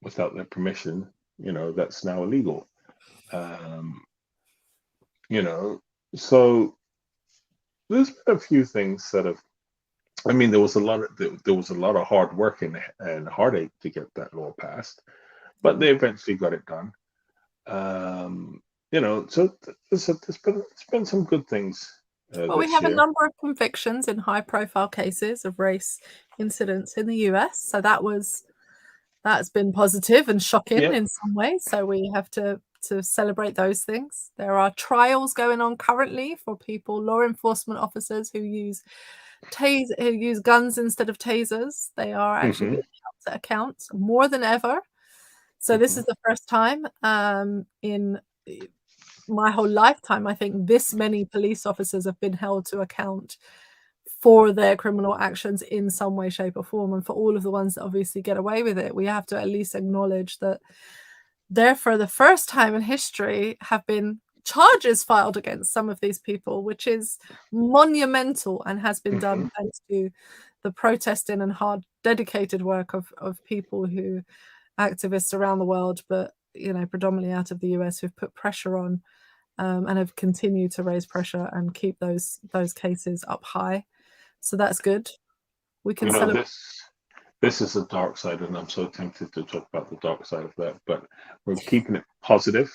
without their permission, that's now illegal. Um, you know, so there's been a few things that have. I mean, there was a lot of hard work and heartache to get that law passed, but they eventually got it done. So there's been some good things Well, we this have a year. number of convictions in high-profile cases of race incidents in the US, so that's been positive and shocking Yep. in some ways. So we have to celebrate those things. There are trials going on currently for people, law enforcement officers who use guns instead of tasers. They are actually Hmm. being held to account more than ever. So this Hmm. is the first time in my whole lifetime, I think this many police officers have been held to account for their criminal actions in some way, shape, or form. And for all of the ones that obviously get away with it, we have to at least acknowledge that there, for the first time in history, have been charges filed against some of these people, which is monumental and has been done Hmm. thanks to the protesting and hard, dedicated work of people who activists around the world, but predominantly out of the US, who've put pressure on and have continued to raise pressure and keep those cases up high. So that's good. We can celebrate. This is the dark side, and I'm so tempted to talk about the dark side of that, but we're keeping it positive.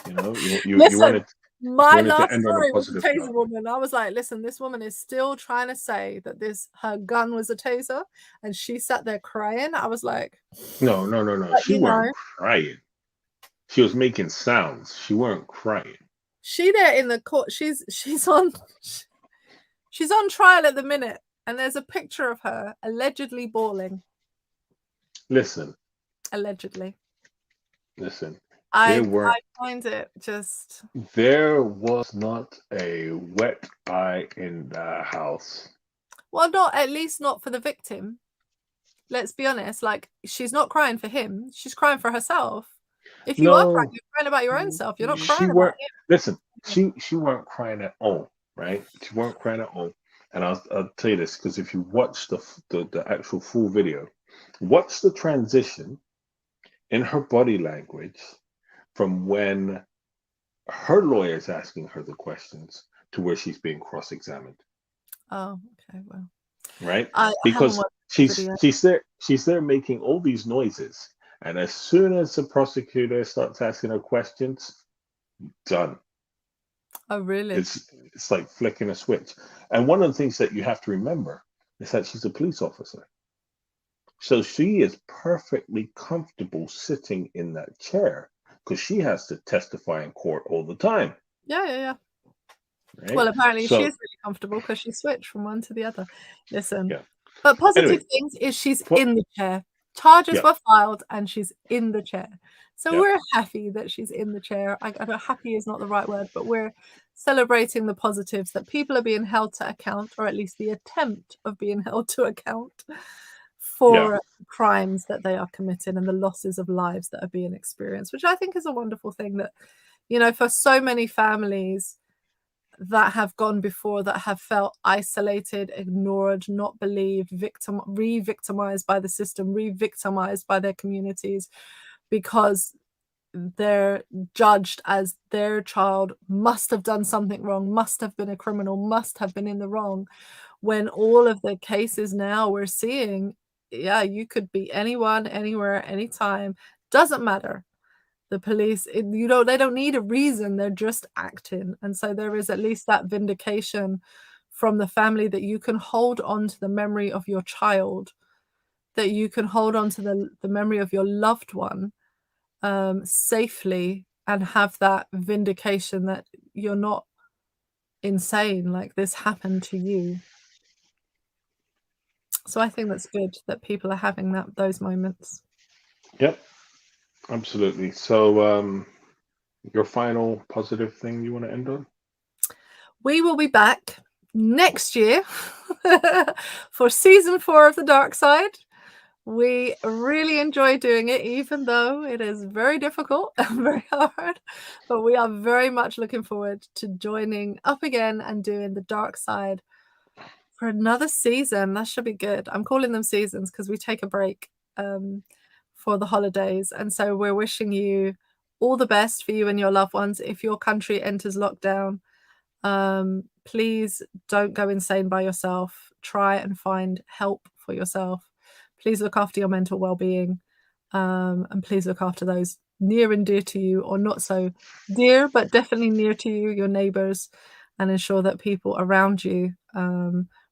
You Listen, wanted my to last end on a story was a positive taser note. woman. I was like, listen, this woman is still trying to say that her gun was a taser, and she sat there crying. I was like, No, no, no, no. but She weren't crying. She was making sounds. She weren't crying. she there in the court. She's on trial at the minute, and there's a picture of her allegedly bawling. Listen. Allegedly. Listen. I find it just. There was not a wet eye in the house. Well, not at least not for the victim. Let's be honest. Like, she's not crying for him. She's crying for herself. If you are crying, you're crying about your own self. You're not crying about him. Listen, she weren't crying at all, right? She weren't crying at all. And I'll tell you this, because if you watch the actual full video, watch the transition in her body language from when her lawyer is asking her the questions to where she's being cross-examined. Oh, okay, well. Right? I Because haven't watched the video. she's there making all these noises. And as soon as the prosecutor starts asking her questions, done. Oh, really? It's like flicking a switch. And one of the things that you have to remember is that she's a police officer. So she is perfectly comfortable sitting in that chair because she has to testify in court all the time. Yeah. Right? Well, apparently she is really comfortable because she switched from one to the other. Listen. Yeah. But positive things is she's in the chair. Charges were filed and she's in the chair. So we're happy that she's in the chair. I know happy is not the right word, but we're celebrating the positives that people are being held to account, or at least the attempt of being held to account for crimes that they are committing and the losses of lives that are being experienced, which I think is a wonderful thing that, for so many families that have gone before, that have felt isolated, ignored, not believed, re-victimized by the system, re-victimized by their communities, because they're judged as their child must have done something wrong, must have been a criminal, must have been in the wrong, when all of the cases now we're seeing, you could be anyone, anywhere, anytime, doesn't matter. The police, they don't need a reason, they're just acting. And so there is at least that vindication from the family that you can hold on to the memory of your child, that you can hold on to the memory of your loved one safely, and have that vindication that you're not insane, like this happened to you. So I think that's good that people are having those moments. Yep, absolutely. So your final positive thing you want to end on? We will be back next year for season 4 of the Darkside. We really enjoy doing it, even though it is very difficult and very hard. But we are very much looking forward to joining up again and doing the Darkside for another season. That should be good. I'm calling them seasons because we take a break for the holidays. And so we're wishing you all the best for you and your loved ones. If your country enters lockdown, please don't go insane by yourself. Try and find help for yourself. Please look after your mental well-being, and please look after those near and dear to you, or not so dear, but definitely near to you, your neighbors, and ensure that people around you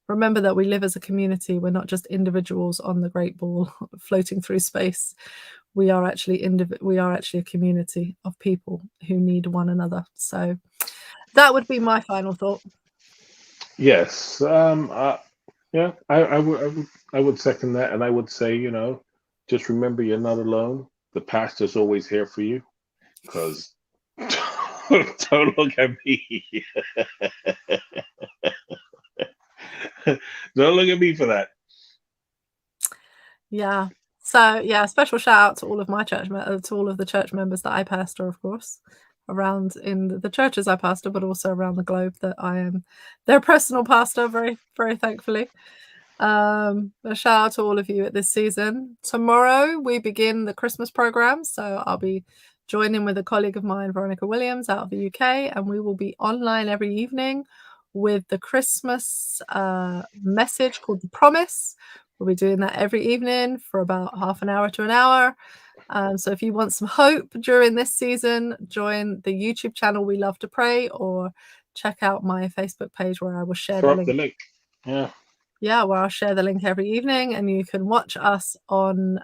remember that we live as a community. We're not just individuals on the great ball floating through space. We are actually a community of people who need one another. So that would be my final thought. Yes. Yeah, I would second that, and I would say, just remember you're not alone. The pastor's always here for you, because don't look at me. Don't look at me for that. Yeah. So yeah, special shout out to all of my to all of the church members that I pastor, of course, around in the churches I pastor, but also around the globe, that I am their personal pastor, very, very thankfully. A shout out to all of you at this season. Tomorrow we begin the Christmas program, so I'll be joining with a colleague of mine, Veronica Williams, out of the UK, and we will be online every evening with the Christmas message called The Promise. We'll be doing that every evening for about half an hour to an hour. So if you want some hope during this season, join the YouTube channel We Love to Pray, or check out my Facebook page where I will share the link. Yeah, where I'll share the link every evening, and you can watch us on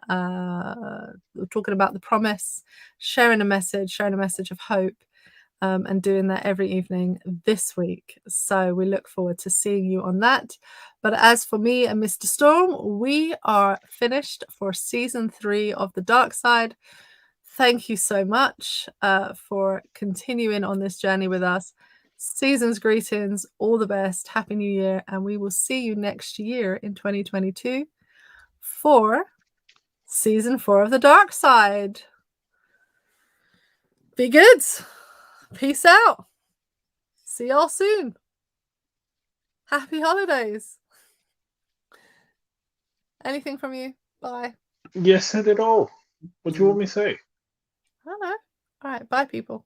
talking about the promise, sharing a message of hope, and doing that every evening this week. So we look forward to seeing you on that. But as for me and Mr. Storm, we are finished for season 3 of The Darkside. Thank you so much for continuing on this journey with us. Season's greetings, all the best, Happy New Year, and we will see you next year in 2022 for season 4 of The Darkside. Be good. Peace out. See y'all soon. Happy holidays. Anything from you? Bye. Yes, said it all. What do you want me to say? I don't know. All right. Bye, people.